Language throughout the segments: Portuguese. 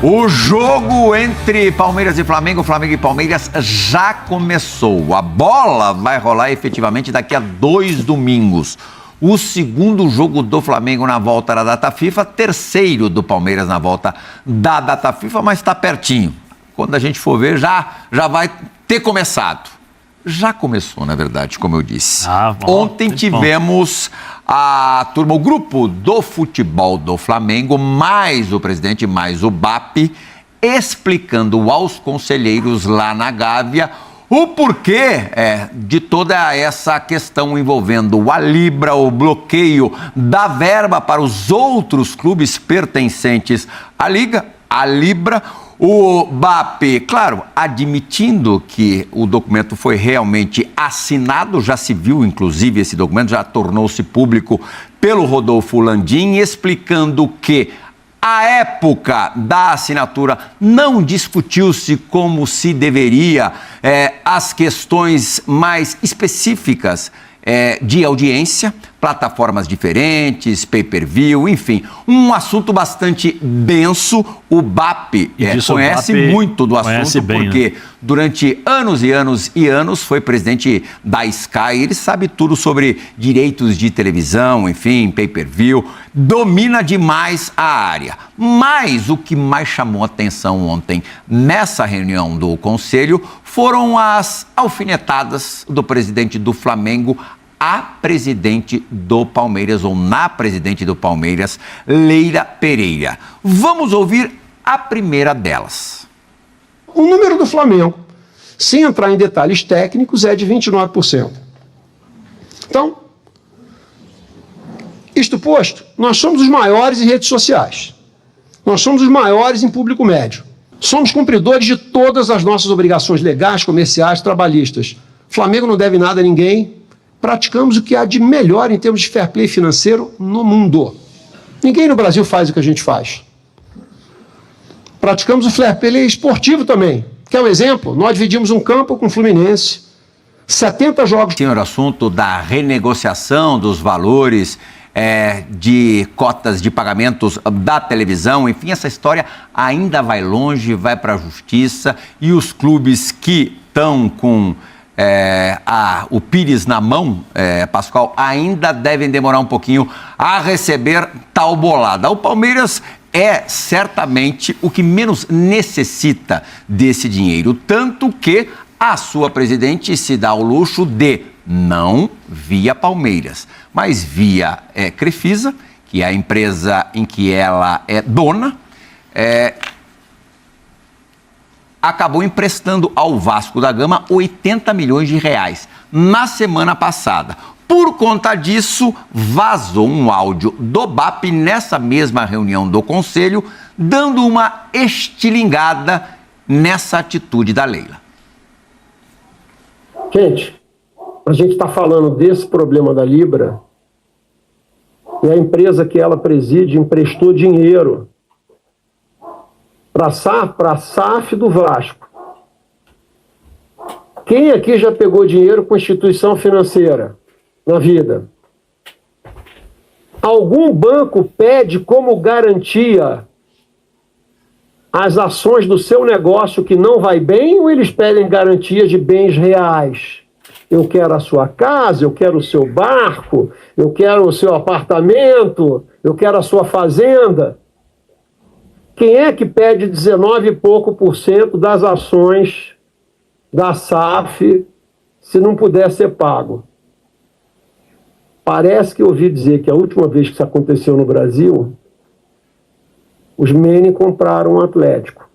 O jogo entre Palmeiras e Flamengo, Flamengo e Palmeiras já começou. A bola vai rolar efetivamente daqui a 2 domingos. O segundo jogo do Flamengo na volta da data FIFA, terceiro do Palmeiras na volta da data FIFA, mas está pertinho. Quando a gente for ver, já vai ter começado. Já começou, na verdade, como eu disse. Ontem tivemos a turma, o grupo do futebol do Flamengo, mais o presidente, mais o BAP, explicando aos conselheiros lá na Gávea o porquê de toda essa questão envolvendo a Libra, o bloqueio da verba para os outros clubes pertencentes à Liga, a Libra. O BAP, claro, admitindo que o documento foi realmente assinado, já se viu, inclusive, esse documento já tornou-se público pelo Rodolfo Landim, explicando que à época da assinatura não discutiu-se como se deveria as questões mais específicas de audiência, plataformas diferentes, pay-per-view, enfim, um assunto bastante denso. O BAP conhece muito do assunto, porque durante anos e anos e anos foi presidente da Sky, ele sabe tudo sobre direitos de televisão, enfim, pay-per-view, domina demais a área. Mas o que mais chamou atenção ontem nessa reunião do Conselho foram as alfinetadas do presidente do Flamengo a presidente do Palmeiras, ou na presidente do Palmeiras, Leila Pereira. Vamos ouvir a primeira delas. O número do Flamengo, sem entrar em detalhes técnicos, é de 29%. Então, isto posto, nós somos os maiores em redes sociais. Nós somos os maiores em público médio. Somos cumpridores de todas as nossas obrigações legais, comerciais, trabalhistas. O Flamengo não deve nada a ninguém. Praticamos o que há de melhor em termos de fair play financeiro no mundo. Ninguém no Brasil faz o que a gente faz. Praticamos o fair play esportivo também. Quer um exemplo? Nós dividimos um campo com o Fluminense, 70 jogos. Tinha o assunto da renegociação dos valores de cotas de pagamentos da televisão, enfim, essa história ainda vai longe, vai para a justiça, e os clubes que estão com o Pires na mão, Pascoal, ainda devem demorar um pouquinho a receber tal bolada. O Palmeiras é certamente o que menos necessita desse dinheiro, tanto que a sua presidente se dá o luxo de, não via Palmeiras, mas via Crefisa, que é a empresa em que ela é dona, acabou emprestando ao Vasco da Gama 80 milhões de reais na semana passada. Por conta disso, vazou um áudio do BAP nessa mesma reunião do Conselho, dando uma estilingada nessa atitude da Leila. Gente, a gente está falando desse problema da Libra e a empresa que ela preside emprestou dinheiro para a SAF do Vasco. Quem aqui já pegou dinheiro com instituição financeira na vida? Algum banco pede como garantia as ações do seu negócio que não vai bem, ou eles pedem garantia de bens reais? Eu quero a sua casa, eu quero o seu barco, eu quero o seu apartamento, eu quero a sua fazenda. Quem é que pede 19 e pouco por cento das ações da SAF se não puder ser pago? Parece que eu ouvi dizer que a última vez que isso aconteceu no Brasil, os Menem compraram um Atlético.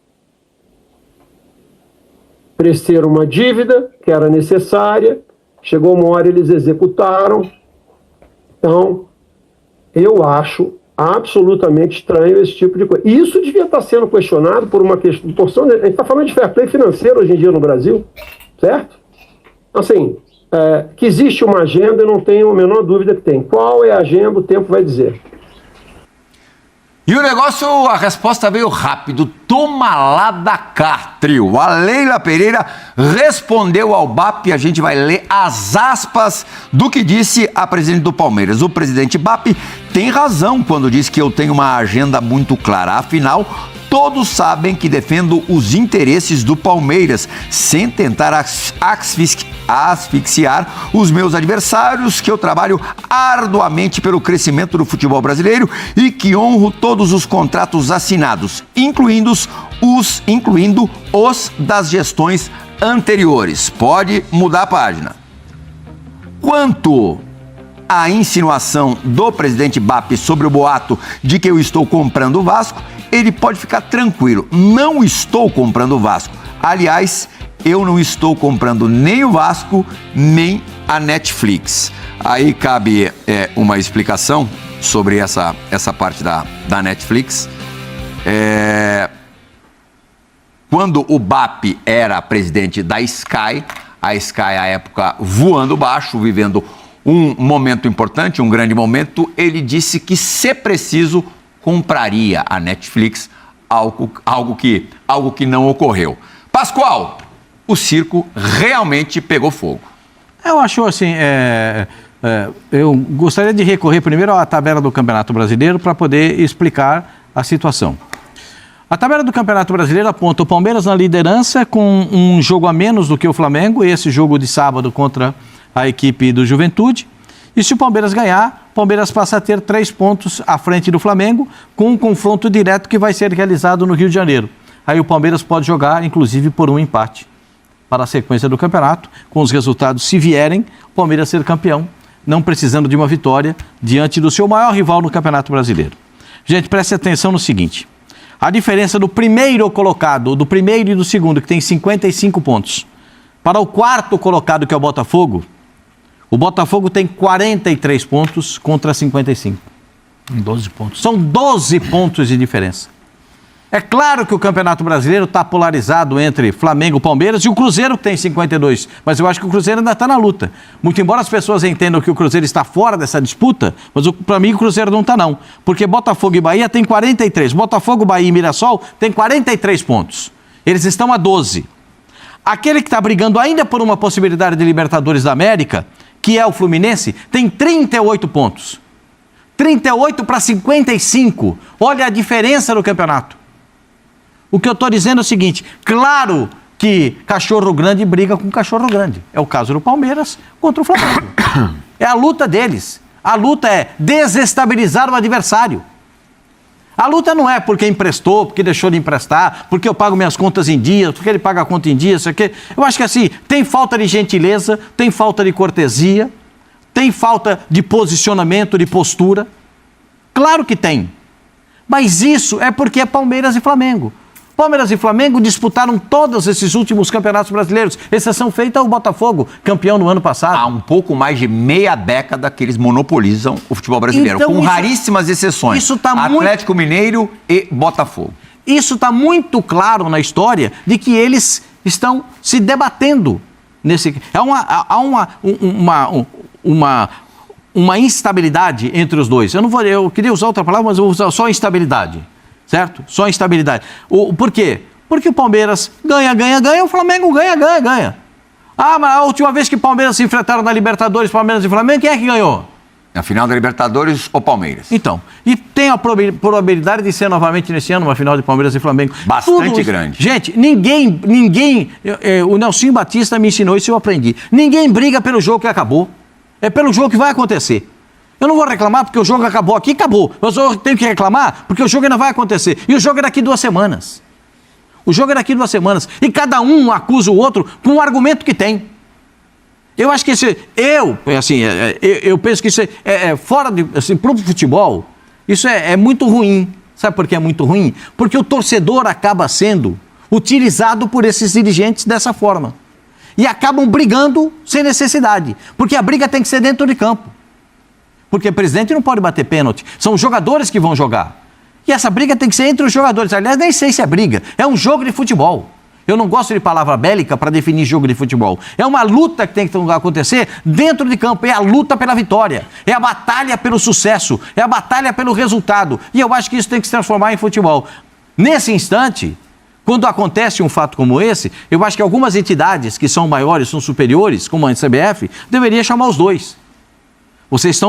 Ofereceram uma dívida que era necessária, chegou uma hora eles executaram. Então, eu acho absolutamente estranho esse tipo de coisa. E isso devia estar sendo questionado por uma porção. A gente está falando de fair play financeiro hoje em dia no Brasil, certo? Assim, que existe uma agenda, eu não tenho a menor dúvida que tem. Qual é a agenda, o tempo vai dizer. E o negócio, a resposta veio rápido. Toma lá da cá, trio. A Leila Pereira respondeu ao BAP. A gente vai ler as aspas do que disse a presidente do Palmeiras. O presidente BAP tem razão quando diz que eu tenho uma agenda muito clara. Afinal, todos sabem que defendo os interesses do Palmeiras, sem tentar asfixiar os meus adversários, que eu trabalho arduamente pelo crescimento do futebol brasileiro e que honro todos os contratos assinados, incluindo os das gestões anteriores. Pode mudar a página. Quanto à insinuação do presidente BAP sobre o boato de que eu estou comprando o Vasco, ele pode ficar tranquilo. Não estou comprando o Vasco. Aliás, eu não estou comprando nem o Vasco, nem a Netflix. Aí cabe uma explicação sobre essa parte da Netflix. Quando o BAP era presidente da Sky, a Sky, à época, voando baixo, vivendo um momento importante, um grande momento, ele disse que, se preciso, compraria a Netflix, algo que não ocorreu. Pascoal, o circo realmente pegou fogo. Eu acho assim, eu gostaria de recorrer primeiro à tabela do Campeonato Brasileiro para poder explicar a situação. A tabela do Campeonato Brasileiro aponta o Palmeiras na liderança com um jogo a menos do que o Flamengo, esse jogo de sábado contra a equipe do Juventude. E se o Palmeiras ganhar, o Palmeiras passa a ter 3 pontos à frente do Flamengo, com um confronto direto que vai ser realizado no Rio de Janeiro. Aí o Palmeiras pode jogar, inclusive, por um empate para a sequência do campeonato, com os resultados, se vierem, o Palmeiras ser campeão, não precisando de uma vitória diante do seu maior rival no Campeonato Brasileiro. Gente, preste atenção no seguinte, a diferença do primeiro colocado, do primeiro e do segundo, que tem 55 pontos, para o quarto colocado, que é o Botafogo tem 43 pontos contra 55. 12 pontos. São 12 pontos de diferença. É claro que o Campeonato Brasileiro está polarizado entre Flamengo e Palmeiras e o Cruzeiro, que tem 52. Mas eu acho que o Cruzeiro ainda está na luta. Muito embora as pessoas entendam que o Cruzeiro está fora dessa disputa, mas para mim o Cruzeiro não está não. Porque Botafogo e Bahia tem 43. Botafogo, Bahia e Mirassol tem 43 pontos. Eles estão a 12. Aquele que está brigando ainda por uma possibilidade de Libertadores da América, que é o Fluminense, tem 38 pontos. 38 para 55. Olha a diferença no campeonato. O que eu estou dizendo é o seguinte, claro que cachorro grande briga com cachorro grande. É o caso do Palmeiras contra o Flamengo. É a luta deles. A luta é desestabilizar o adversário. A luta não é porque emprestou, porque deixou de emprestar, porque eu pago minhas contas em dia, porque ele paga a conta em dia, isso aqui. Eu acho que assim, tem falta de gentileza, tem falta de cortesia, tem falta de posicionamento, de postura. Claro que tem. Mas isso é porque é Palmeiras e Flamengo. Palmeiras e Flamengo disputaram todos esses últimos campeonatos brasileiros, exceção feita ao Botafogo, campeão no ano passado. Há um pouco mais de meia década que eles monopolizam o futebol brasileiro, então, com raríssimas exceções. Isso tá Atlético Mineiro e Botafogo. Isso está muito claro na história de que eles estão se debatendo nesse. Há uma instabilidade entre os dois. Eu queria usar outra palavra, mas eu vou usar só instabilidade. Certo? Só instabilidade. Por quê? Porque o Palmeiras ganha, o Flamengo ganha. Ah, mas a última vez que o Palmeiras se enfrentaram na Libertadores, Palmeiras e Flamengo, quem é que ganhou? Na final da Libertadores, o Palmeiras. Então, e tem a probabilidade de ser novamente nesse ano uma final de Palmeiras e Flamengo. Bastante grande. Gente, ninguém, o Nelsinho Batista me ensinou isso e eu aprendi. Ninguém briga pelo jogo que acabou. É pelo jogo que vai acontecer. Eu não vou reclamar porque o jogo acabou aqui, acabou. Mas eu tenho que reclamar porque o jogo ainda vai acontecer. E o jogo é daqui 2 semanas. E cada um acusa o outro com o argumento que tem. Eu acho que eu penso que isso é fora de, assim, pro futebol, isso é muito ruim. Sabe por que é muito ruim? Porque o torcedor acaba sendo utilizado por esses dirigentes dessa forma. E acabam brigando sem necessidade. Porque a briga tem que ser dentro de campo. Porque o presidente não pode bater pênalti. São os jogadores que vão jogar. E essa briga tem que ser entre os jogadores. Aliás, nem sei se é briga. É um jogo de futebol. Eu não gosto de palavra bélica para definir jogo de futebol. É uma luta que tem que acontecer dentro de campo. É a luta pela vitória. É a batalha pelo sucesso. É a batalha pelo resultado. E eu acho que isso tem que se transformar em futebol. Nesse instante, quando acontece um fato como esse, eu acho que algumas entidades que são maiores, são superiores, como a CBF, deveriam chamar os dois. Vocês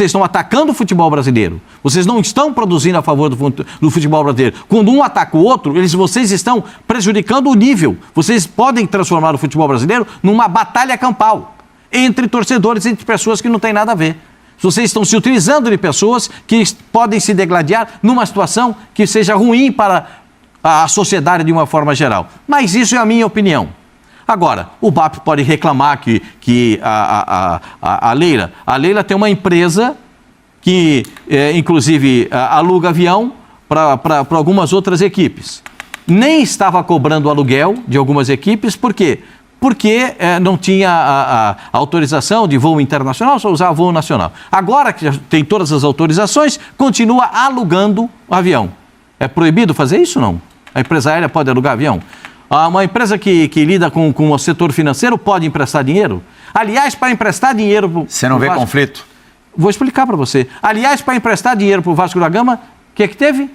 estão atacando o futebol brasileiro. Vocês não estão produzindo a favor do futebol brasileiro. Quando um ataca o outro, vocês estão prejudicando o nível. Vocês podem transformar o futebol brasileiro numa batalha campal entre torcedores, entre pessoas que não têm nada a ver. Vocês estão se utilizando de pessoas que podem se degladiar numa situação que seja ruim para a sociedade de uma forma geral. Mas isso é a minha opinião. Agora, o BAP pode reclamar que a Leila tem uma empresa que, inclusive, aluga avião para algumas outras equipes. Nem estava cobrando aluguel de algumas equipes, por quê? Porque não tinha a autorização de voo internacional, só usava voo nacional. Agora que já tem todas as autorizações, continua alugando o avião. É proibido fazer isso, não? A empresa aérea pode alugar avião? Uma empresa que lida com o setor financeiro pode emprestar dinheiro? Aliás, para emprestar dinheiro... Você não vê conflito? Vou explicar para você. Aliás, para emprestar dinheiro para o Vasco da Gama, o que teve?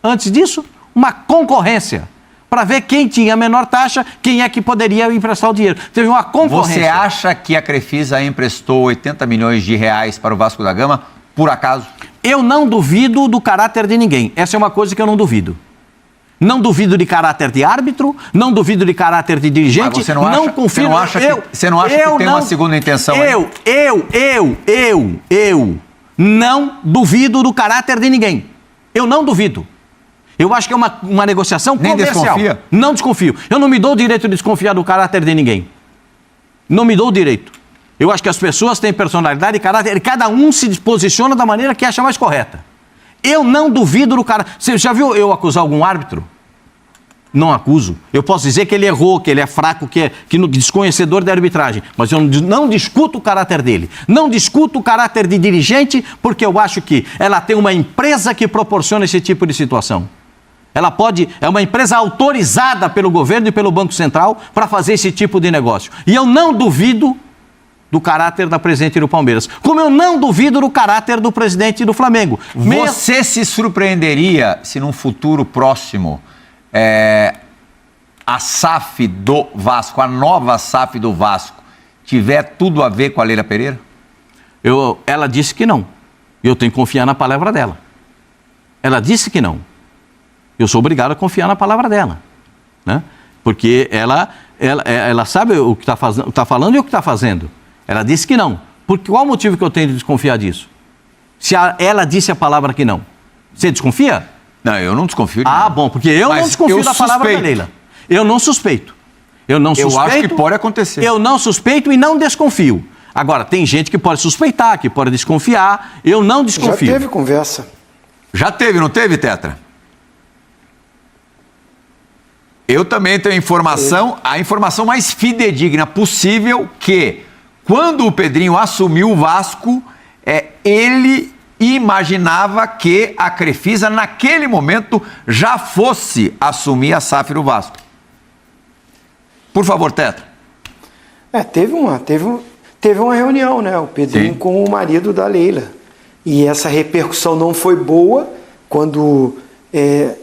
Antes disso, uma concorrência. Para ver quem tinha a menor taxa, quem é que poderia emprestar o dinheiro. Teve uma concorrência. Você acha que a Crefisa emprestou 80 milhões de reais para o Vasco da Gama, por acaso? Eu não duvido do caráter de ninguém. Essa é uma coisa que eu não duvido. Não duvido de caráter de árbitro, não duvido de caráter de dirigente, mas você não confio. Você não acha que tem uma segunda intenção? Eu não duvido do caráter de ninguém. Eu não duvido. Eu acho que é uma negociação comercial. Nem desconfia? Não desconfio. Eu não me dou o direito de desconfiar do caráter de ninguém. Não me dou o direito. Eu acho que as pessoas têm personalidade e caráter, e cada um se posiciona da maneira que acha mais correta. Eu não duvido do cara. Você já viu eu acusar algum árbitro? Não acuso. Eu posso dizer que ele errou, que ele é fraco, que desconhecedor da arbitragem. Mas eu não discuto o caráter dele. Não discuto o caráter de dirigente, porque eu acho que ela tem uma empresa que proporciona esse tipo de situação. É uma empresa autorizada pelo governo e pelo Banco Central para fazer esse tipo de negócio. E eu não duvido do caráter da presidente do Palmeiras. Como eu não duvido do caráter do presidente do Flamengo. Você se surpreenderia se num futuro próximo a SAF do Vasco, a nova SAF do Vasco, tiver tudo a ver com a Leila Pereira? Ela disse que não. Eu tenho que confiar na palavra dela. Ela disse que não. Eu sou obrigado a confiar na palavra dela. Né? Porque ela sabe o que está falando e o que está fazendo. Ela disse que não. Por qual motivo que eu tenho de desconfiar disso? Se ela disse a palavra que não. Você desconfia? Não, eu não desconfio de nada. Bom, porque eu não desconfio da palavra da Leila. Eu não suspeito. Eu acho que pode acontecer. Eu não suspeito e não desconfio. Agora, tem gente que pode suspeitar, que pode desconfiar. Eu não desconfio. Já teve conversa. Já teve, não teve, Tetra? Eu também tenho a informação mais fidedigna possível que... Quando o Pedrinho assumiu o Vasco, ele imaginava que a Crefisa, naquele momento, já fosse assumir a SAF do Vasco. Por favor, Tetra. Teve uma reunião, né? O Pedrinho com o marido da Leila. E essa repercussão não foi boa quando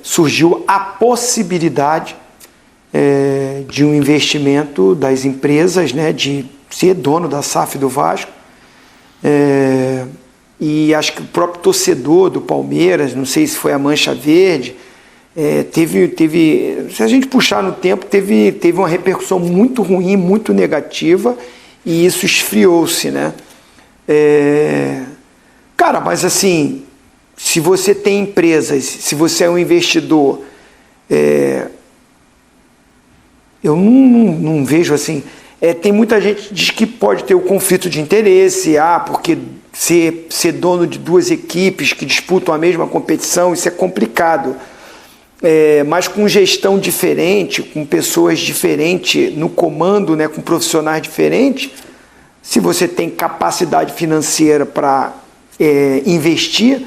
surgiu a possibilidade de um investimento das empresas, né? De ser dono da SAF do Vasco, e acho que o próprio torcedor do Palmeiras, não sei se foi a Mancha Verde, se a gente puxar no tempo, teve uma repercussão muito ruim, muito negativa, e isso esfriou-se, né? Cara, mas assim, se você tem empresas, se você é um investidor, eu não vejo assim... tem muita gente que diz que pode ter o conflito de interesse, porque ser dono de duas equipes que disputam a mesma competição, isso é complicado. Mas com gestão diferente, com pessoas diferentes no comando, né, com profissionais diferentes, se você tem capacidade financeira para investir,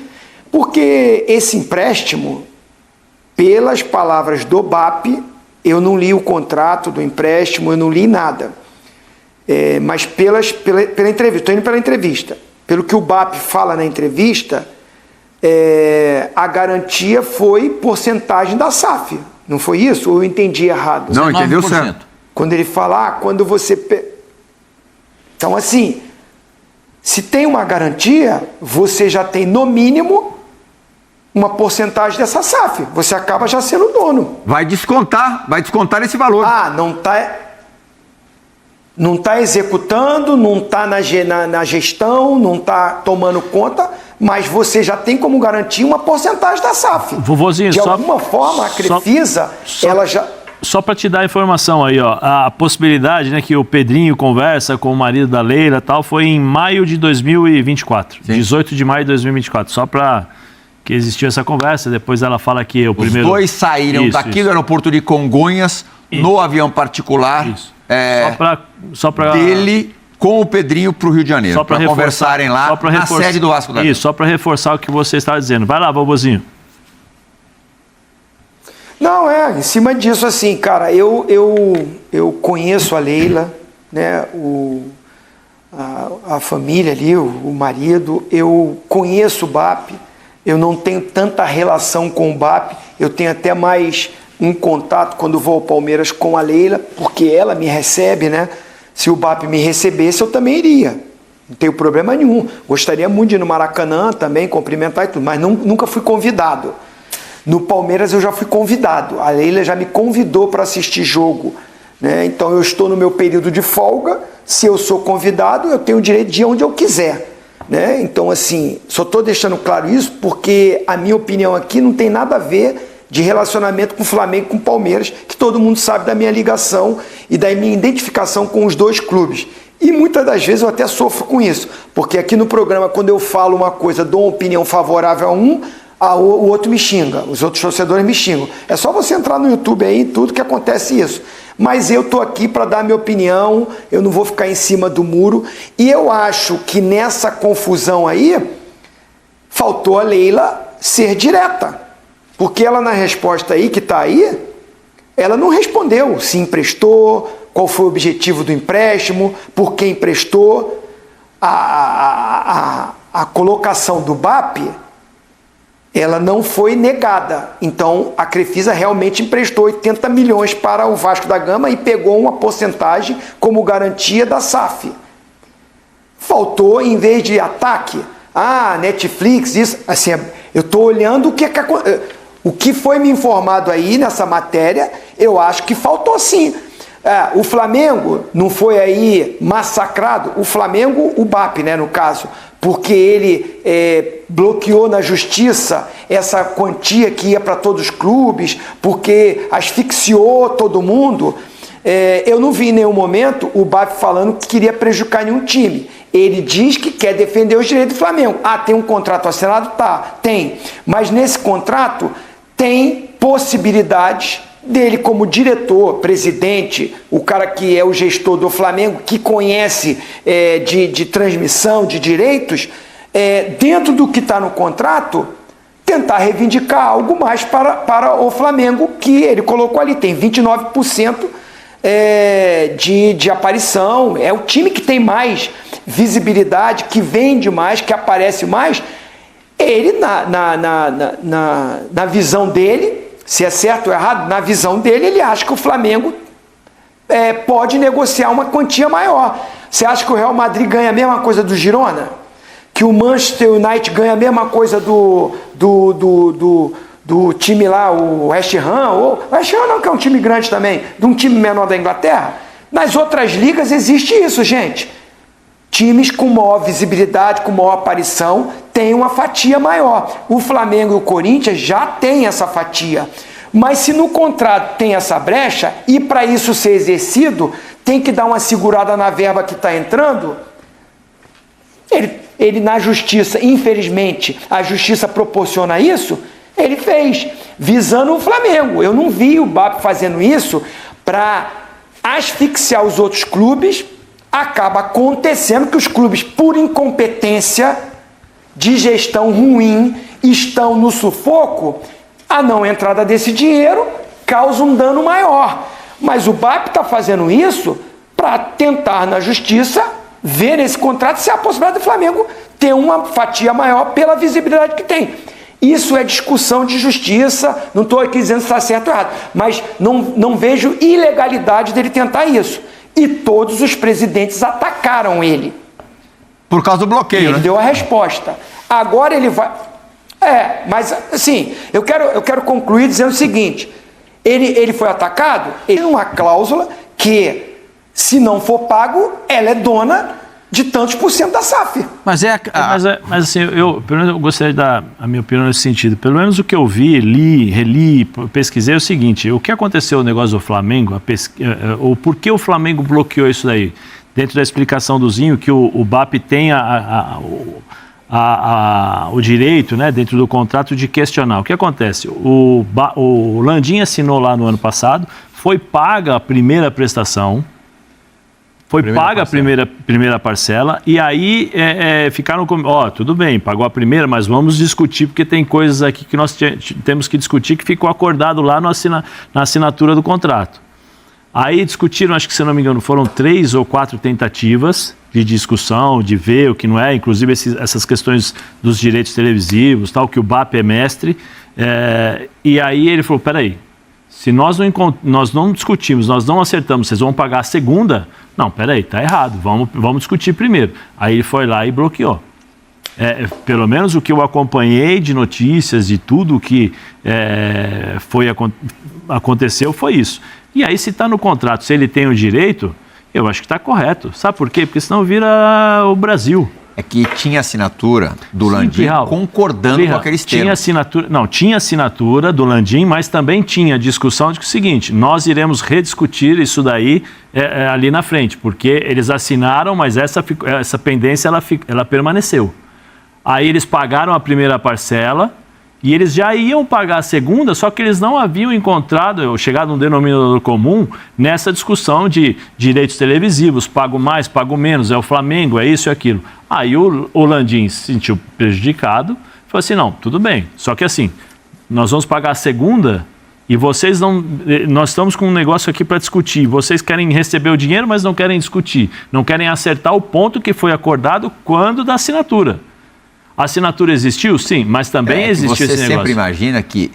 porque esse empréstimo, pelas palavras do BAP, Eu não li o contrato do empréstimo, eu não li nada. Mas pela entrevista, estou indo pela entrevista. Pelo que o BAP fala na entrevista, a garantia foi porcentagem da SAF. Não foi isso? Ou eu entendi errado? Não, entendeu certo. Quando ele fala, quando você... Então, assim, se tem uma garantia, você já tem, no mínimo, uma porcentagem dessa SAF. Você acaba já sendo dono. Vai descontar esse valor. Não está executando, não está na gestão, não está tomando conta, mas você já tem como garantia uma porcentagem da SAF. Vovozinho, de alguma forma, a Crefisa, ela já... Só para te dar a informação aí, ó, a possibilidade, né, que o Pedrinho conversa com o marido da Leila e tal, foi em maio de 2024, sim. 18 de maio de 2024, só para que existiu essa conversa, depois ela fala que o primeiro... Os dois saíram daqui do aeroporto de Congonhas, no avião particular, só pra... dele com o Pedrinho para o Rio de Janeiro, para conversarem lá na sede do Vasco da Gama. Isso, só para reforçar o que você estava dizendo. Vai lá, vovozinho. Não, em cima disso, assim, cara, eu conheço a Leila, né, a família ali, o marido, eu conheço o BAP, eu não tenho tanta relação com o BAP, eu tenho até mais um contato quando vou ao Palmeiras com a Leila, porque ela me recebe, né, se o BAP me recebesse, eu também iria, não tenho problema nenhum, gostaria muito de ir no Maracanã também, cumprimentar e tudo, mas nunca fui convidado. No Palmeiras eu já fui convidado, a Leila já me convidou para assistir jogo, né? Então eu estou no meu período de folga, se eu sou convidado eu tenho o direito de ir onde eu quiser, né? Então assim, só estou deixando claro isso porque a minha opinião aqui não tem nada a ver de relacionamento com o Flamengo e com o Palmeiras, que todo mundo sabe da minha ligação e da minha identificação com os dois clubes. E muitas das vezes eu até sofro com isso, porque aqui no programa quando eu falo uma coisa, dou uma opinião favorável a um, o outro me xinga, os outros torcedores me xingam. É só você entrar no YouTube aí, tudo que acontece isso. Mas eu tô aqui para dar minha opinião, eu não vou ficar em cima do muro. E eu acho que nessa confusão aí, faltou a Leila ser direta. Porque ela na resposta aí, que tá aí, ela não respondeu se emprestou, qual foi o objetivo do empréstimo, por quem emprestou. A colocação do BAP... ela não foi negada. Então, a Crefisa realmente emprestou 80 milhões para o Vasco da Gama e pegou uma porcentagem como garantia da SAF. Faltou, em vez de ataque, Netflix, isso, assim, eu estou olhando o que foi me informado aí nessa matéria, eu acho que faltou sim. O Flamengo não foi aí massacrado, o Flamengo, o BAP, né, no caso, porque ele bloqueou na justiça essa quantia que ia para todos os clubes, porque asfixiou todo mundo. Eu não vi em nenhum momento o BAP falando que queria prejudicar nenhum time. Ele diz que quer defender os direitos do Flamengo. Tem um contrato assinado? Tá, tem. Mas nesse contrato tem possibilidades dele como diretor, presidente, o cara que é o gestor do Flamengo, que conhece de transmissão, de direitos, dentro do que está no contrato, tentar reivindicar algo mais para o Flamengo, que ele colocou ali, tem 29% de aparição, é o time que tem mais visibilidade, que vende mais, que aparece mais. Ele, na visão dele, se é certo ou errado, na visão dele, ele acha que o Flamengo pode negociar uma quantia maior. Você acha que o Real Madrid ganha a mesma coisa do Girona? Que o Manchester United ganha a mesma coisa do time lá, o West Ham? O West Ham não, que é um time grande também, de um time menor da Inglaterra? Nas outras ligas existe isso, gente. Times com maior visibilidade, com maior aparição, têm uma fatia maior. O Flamengo e o Corinthians já têm essa fatia. Mas se no contrato tem essa brecha, e para isso ser exercido, tem que dar uma segurada na verba que está entrando, ele na justiça, infelizmente, a justiça proporciona isso, ele fez, visando o Flamengo. Eu não vi o BAP fazendo isso para asfixiar os outros clubes. Acaba acontecendo que os clubes, por incompetência de gestão ruim, estão no sufoco. A não entrada desse dinheiro causa um dano maior. Mas o BAP está fazendo isso para tentar na justiça ver nesse contrato se há a possibilidade do Flamengo ter uma fatia maior pela visibilidade que tem. Isso é discussão de justiça, não estou aqui dizendo se está certo ou errado, mas não vejo ilegalidade dele tentar isso. E todos os presidentes atacaram ele. Por causa do bloqueio, Ele deu a resposta. Agora ele vai... mas assim, eu quero concluir dizendo o seguinte, ele foi atacado, ele tem uma cláusula que, se não for pago, ela é dona de tantos por cento da SAF. Mas assim, pelo menos eu gostaria de dar a minha opinião nesse sentido. Pelo menos o que eu vi, reli, pesquisei é o seguinte, o que aconteceu no negócio do Flamengo, ou por que o Flamengo bloqueou isso daí? Dentro da explicação do Zinho, que o BAP tem o direito, né, dentro do contrato, de questionar. O que acontece? O Landim assinou lá no ano passado, foi paga a primeira prestação, a primeira parcela, e aí ficaram com... tudo bem, pagou a primeira, mas vamos discutir, porque tem coisas aqui que nós temos que discutir, que ficou acordado lá na assinatura do contrato. Aí discutiram, acho que, se não me engano, foram 3 ou 4 tentativas de discussão, de ver o que não é, inclusive essas questões dos direitos televisivos, tal, que o BAP é mestre, e aí ele falou, peraí, se nós não discutimos, nós não acertamos, vocês vão pagar a segunda? Não, peraí, tá errado, vamos discutir primeiro. Aí ele foi lá e bloqueou. Pelo menos o que eu acompanhei de notícias, de tudo que aconteceu, foi isso. E aí, se está no contrato, se ele tem o direito, eu acho que está correto. Sabe por quê? Porque senão vira o Brasil. É que tinha assinatura do Landim concordando com aqueles termos. Tinha assinatura do Landim, mas também tinha discussão de que é o seguinte, nós iremos rediscutir isso daí ali na frente, porque eles assinaram, mas essa pendência ela permaneceu. Aí eles pagaram a primeira parcela e eles já iam pagar a segunda, só que eles não haviam chegado a um denominador comum nessa discussão de direitos televisivos, pago mais, pago menos, é o Flamengo, é isso e aquilo. Aí o Landim se sentiu prejudicado, falou assim, não, tudo bem, só que assim, nós vamos pagar a segunda e vocês não... Nós estamos com um negócio aqui para discutir, vocês querem receber o dinheiro, mas não querem discutir, não querem acertar o ponto que foi acordado quando da assinatura. A assinatura existiu? Sim, mas também existiu esse negócio. Você sempre imagina que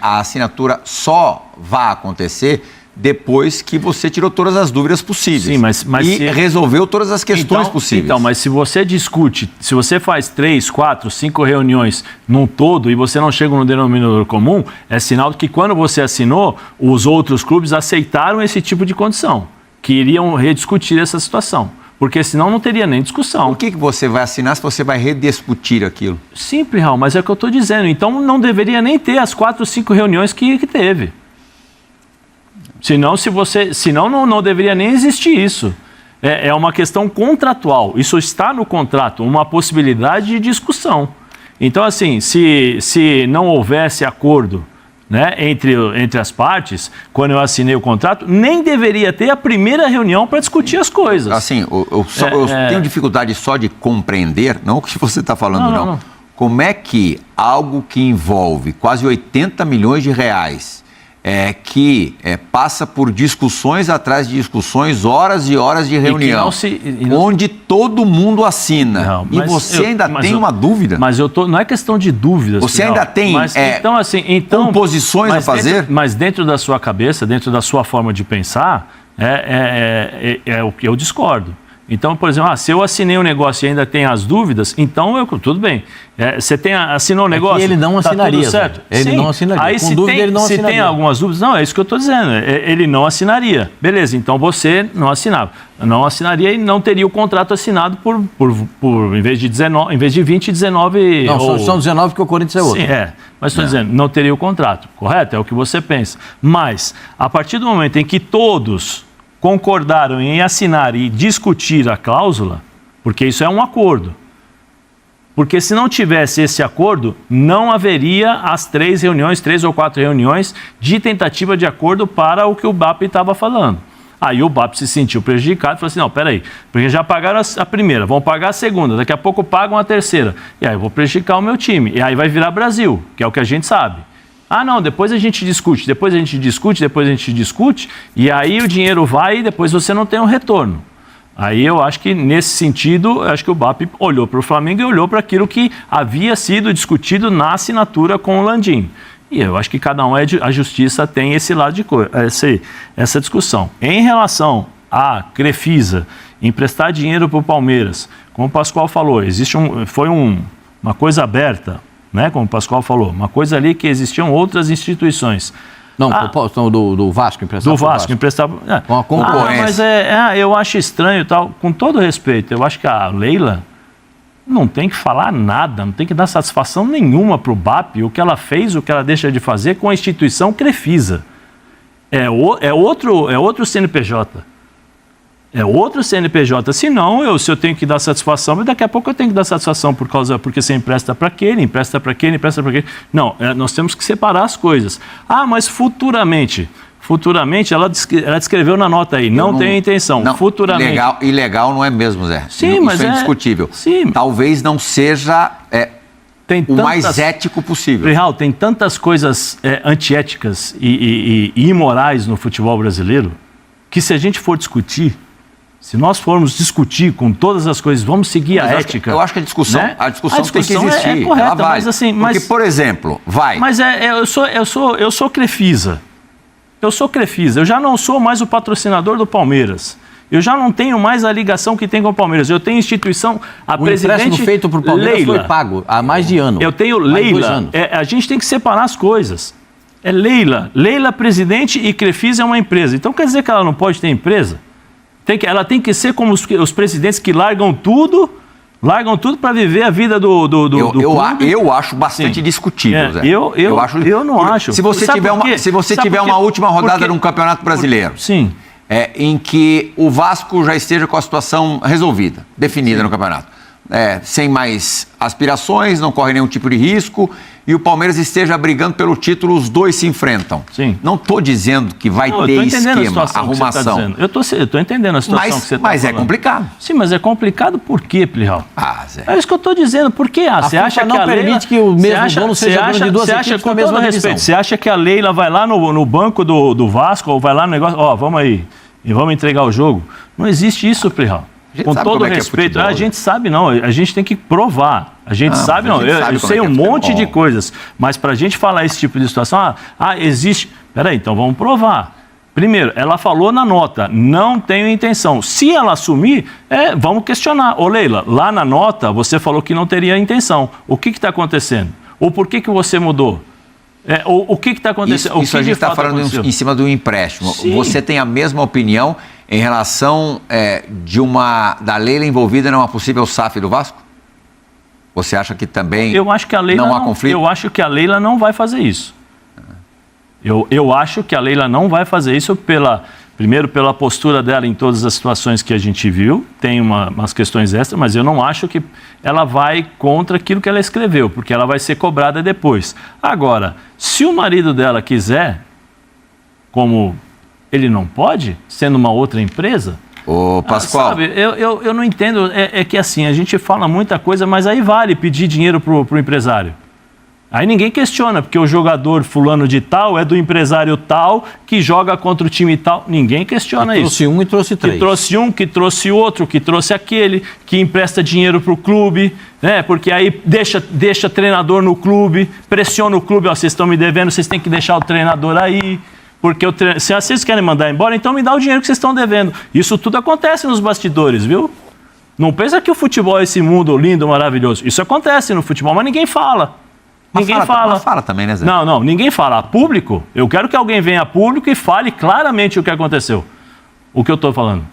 a assinatura só vai acontecer depois que você tirou todas as dúvidas possíveis. Sim, mas resolveu todas as questões possíveis. Então, mas se você discute, se você faz 3, 4, 5 reuniões num todo e você não chega no denominador comum, é sinal de que quando você assinou, os outros clubes aceitaram esse tipo de condição, que iriam rediscutir essa situação. Porque senão não teria nem discussão. Por que você vai assinar se você vai rediscutir aquilo? Simples, Raul, mas é o que eu estou dizendo. Então não deveria nem ter as 4 ou 5 reuniões que teve. Senão não deveria nem existir isso. É uma questão contratual. Isso está no contrato, uma possibilidade de discussão. Então, assim, se não houvesse acordo, né, entre as partes, quando eu assinei o contrato, nem deveria ter a primeira reunião para discutir as coisas. Assim, eu tenho dificuldade só de compreender, não o que você está falando, não. Como é que algo que envolve quase 80 milhões de reais, que passa por discussões atrás de discussões, horas e horas de reunião, onde todo mundo assina, e você ainda tem uma dúvida? Mas não é questão de dúvidas. Você ainda tem composições a fazer? Mas dentro da sua cabeça, dentro da sua forma de pensar, é o que eu discordo. Então, por exemplo, se eu assinei um negócio e ainda tem as dúvidas, então tudo bem. Você assinou um negócio, ele não assinaria, tá tudo certo? Ele não assinaria. Aí se tem algumas dúvidas, não, é isso que eu estou dizendo, ele não assinaria. Beleza, então você não assinava. Não assinaria e não teria o contrato assinado por em vez de 20, 19... Não, são 19 porque o Corinthians é outro. Sim, mas estou dizendo, não teria o contrato, correto? É o que você pensa. Mas, a partir do momento em que todos concordaram em assinar e discutir a cláusula, porque isso é um acordo. Porque se não tivesse esse acordo, não haveria as 3 ou 4 reuniões de tentativa de acordo para o que o BAP estava falando. Aí o BAP se sentiu prejudicado e falou assim, não, peraí, porque já pagaram a primeira, vão pagar a segunda, daqui a pouco pagam a terceira. E aí eu vou prejudicar o meu time. E aí vai virar Brasil, que é o que a gente sabe. Ah, não, depois a gente discute, e aí o dinheiro vai e depois você não tem um retorno. Aí eu acho que, nesse sentido, eu acho que o BAP olhou para o Flamengo e olhou para aquilo que havia sido discutido na assinatura com o Landim. E eu acho que cada um a justiça tem esse lado de coisa, essa discussão. Em relação à Crefisa emprestar dinheiro para o Palmeiras, como o Pascoal falou, foi uma coisa aberta, né? Como o Pascoal falou, uma coisa ali que existiam outras instituições. Não, do Vasco emprestar. Do Vasco emprestar. Com a concorrência. Mas eu acho estranho e tal, com todo respeito, eu acho que a Leila não tem que falar nada, não tem que dar satisfação nenhuma para o BAP, o que ela fez, o que ela deixa de fazer com a instituição Crefisa. É outro CNPJ. É outro CNPJ. Se eu tenho que dar satisfação, mas daqui a pouco eu tenho que dar satisfação porque você empresta para aquele, empresta para aquele. Não, nós temos que separar as coisas. Ah, mas futuramente, ela descreveu na nota aí, não tem intenção. Não, futuramente. Ilegal não é mesmo, Zé. Sim, mas isso é indiscutível. Sim. Talvez não seja mais ético possível. Real, tem tantas coisas antiéticas e imorais no futebol brasileiro que, se a gente for discutir, se nós formos discutir com todas as coisas, vamos seguir a ética. Eu acho que a discussão tem que existir. É correta, mas assim... Porque, por exemplo, Mas eu sou Crefisa. Eu já não sou mais o patrocinador do Palmeiras. Eu já não tenho mais a ligação que tem com o Palmeiras. Eu tenho instituição, a presidente empréstimo feito para o Palmeiras Leila, foi pago há mais de ano. Eu tenho Leila. A gente tem que separar as coisas. É Leila. Leila, presidente, e Crefisa é uma empresa. Então quer dizer que ela não pode ter empresa? Ela tem que ser como os presidentes que largam tudo para viver a vida do clube. Eu acho bastante discutível, Zé. Eu não acho. Se você tiver uma última rodada num Campeonato Brasileiro, sim, em que o Vasco já esteja com a situação resolvida, definida no campeonato, sem mais aspirações, não corre nenhum tipo de risco, e o Palmeiras esteja brigando pelo título, os dois se enfrentam. Sim. Não estou dizendo que vai ter esquema, arrumação. Eu estou entendendo a situação que você está falando. Mas é complicado. Sim, mas é complicado por quê, Plihal? Zé. É isso que eu estou dizendo. Por quê? Você acha que não a Leila... permite que o mesmo dono seja dono de duas equipes com a mesma divisão? Você acha que a Leila vai lá no banco do Vasco, ou vai lá no negócio, vamos aí, e vamos entregar o jogo? Não existe isso, Plihal. Com todo respeito, a gente sabe não, a gente tem que provar. A gente sabe não, eu sei um monte de coisas, mas para a gente falar esse tipo de situação, existe... Peraí, então vamos provar. Primeiro, ela falou na nota, não tenho intenção. Se ela assumir, vamos questionar. Ô Leila, lá na nota você falou que não teria intenção. O que está acontecendo? Ou por que você mudou? O que está acontecendo? Isso a gente está falando em cima do empréstimo. Sim. Você tem a mesma opinião em relação da Leila envolvida numa possível SAF do Vasco? Você acha que também não há conflito? Eu acho que a Leila não vai fazer isso. Eu acho que a Leila não vai fazer isso primeiro pela postura dela em todas as situações que a gente viu, tem umas questões extras, mas eu não acho que ela vai contra aquilo que ela escreveu, porque ela vai ser cobrada depois. Agora, se o marido dela quiser, como ele não pode, sendo uma outra empresa... Ô, Pascoal... Sabe, eu não entendo, que assim, a gente fala muita coisa, mas aí vale pedir dinheiro pro empresário. Aí ninguém questiona, porque o jogador fulano de tal é do empresário tal, que joga contra o time tal. Ninguém questiona isso. Trouxe um e trouxe três. Que trouxe um, que trouxe outro, que trouxe aquele, que empresta dinheiro para o clube, né? Porque aí deixa treinador no clube, pressiona o clube, vocês estão me devendo, vocês têm que deixar o treinador aí. Porque se vocês querem mandar embora, então me dá o dinheiro que vocês estão devendo. Isso tudo acontece nos bastidores, viu? Não pensa que o futebol é esse mundo lindo, maravilhoso. Isso acontece no futebol, mas ninguém fala. Ninguém fala. Mas fala também, né, Zé? Não, ninguém fala. Público, eu quero que alguém venha a público e fale claramente o que aconteceu. O que eu estou falando.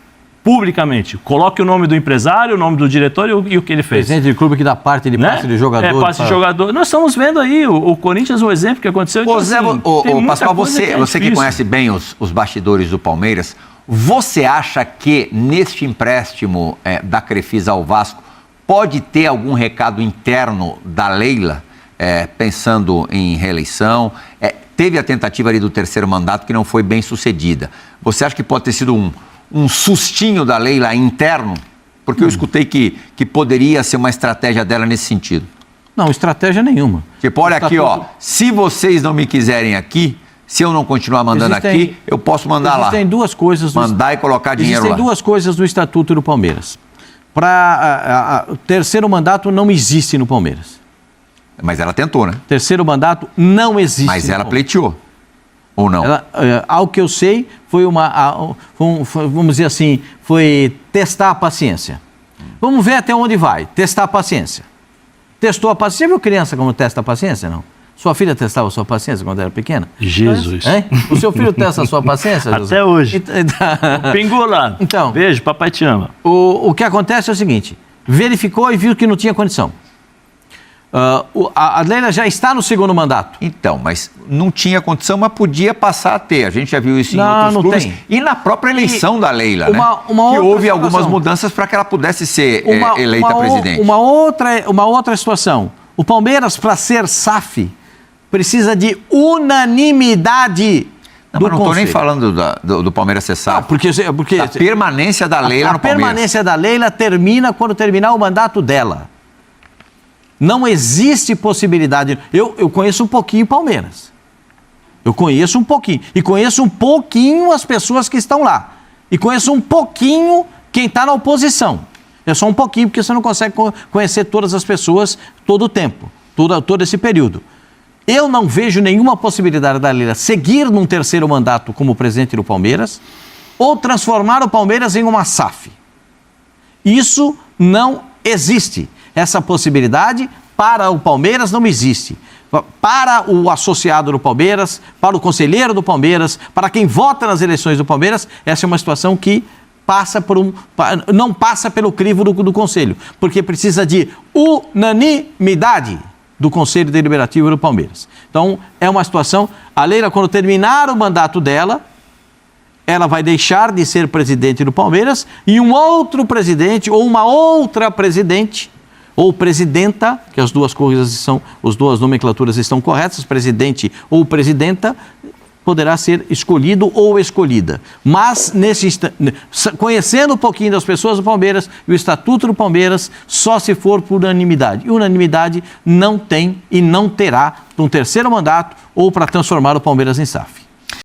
Publicamente. Coloque o nome do empresário, o nome do diretor e o que ele fez. Presidente de clube que dá parte de passe de jogador. Passe de jogador. Nós estamos vendo aí o Corinthians, o exemplo que aconteceu. Então, Zé, Pascoal, você que conhece bem os bastidores do Palmeiras, você acha que neste empréstimo da Crefisa ao Vasco pode ter algum recado interno da Leila? Pensando em reeleição, teve a tentativa ali do terceiro mandato que não foi bem sucedida. Você acha que pode ter sido um sustinho da Leila interno? Porque eu escutei que poderia ser uma estratégia dela nesse sentido. Não, estratégia nenhuma. Tipo, olha aqui, ó, se vocês não me quiserem aqui, se eu não continuar mandando aqui, eu posso mandar lá. Existem duas coisas. Mandar e colocar dinheiro lá. Existem duas coisas do Estatuto do Palmeiras. O terceiro mandato não existe no Palmeiras. Mas ela tentou, né? Terceiro mandato não existe. Mas ela pleiteou. Ou não? Ela, ao que eu sei, foi vamos dizer assim, foi testar a paciência. Vamos ver até onde vai. Testar a paciência. Testou a paciência. Você viu criança como testa a paciência, não? Sua filha testava a sua paciência quando era pequena? Jesus. Hein? O seu filho testa a sua paciência, José? Até hoje. Pingou lá. Então, beijo, papai te ama. O que acontece é o seguinte, verificou e viu que não tinha condição. A Leila já está no segundo mandato. Então, mas não tinha condição, mas podia passar a ter. A gente já viu isso em outros clubes. Tem. E na própria eleição da Leila, né? Que houve algumas mudanças para que ela pudesse ser eleita presidente. Uma outra situação. O Palmeiras, para ser SAF, precisa de unanimidade Não, do mas não estou nem Conselho. falando do Palmeiras ser SAF. Não, porque a permanência da Leila no Palmeiras. A permanência da Leila termina quando terminar o mandato dela. Não existe possibilidade. Eu conheço um pouquinho o Palmeiras. Eu conheço um pouquinho. E conheço um pouquinho as pessoas que estão lá. E conheço um pouquinho quem está na oposição. É só um pouquinho, porque você não consegue conhecer todas as pessoas todo o tempo, todo esse período. Eu não vejo nenhuma possibilidade da Leila seguir num terceiro mandato como presidente do Palmeiras ou transformar o Palmeiras em uma SAF. Isso não existe. Essa possibilidade para o Palmeiras não existe. Para o associado do Palmeiras, para o conselheiro do Palmeiras, para quem vota nas eleições do Palmeiras, essa é uma situação que não passa pelo crivo do Conselho, porque precisa de unanimidade do Conselho Deliberativo do Palmeiras. Então, é uma situação... A Leila, quando terminar o mandato dela, ela vai deixar de ser presidente do Palmeiras e um outro presidente ou uma outra presidente ou presidenta, que as duas coisas as duas nomenclaturas estão corretas, presidente ou presidenta, poderá ser escolhido ou escolhida. Mas, conhecendo um pouquinho das pessoas do Palmeiras e o Estatuto do Palmeiras, só se for por unanimidade. E unanimidade não tem e não terá num terceiro mandato ou para transformar o Palmeiras em SAF.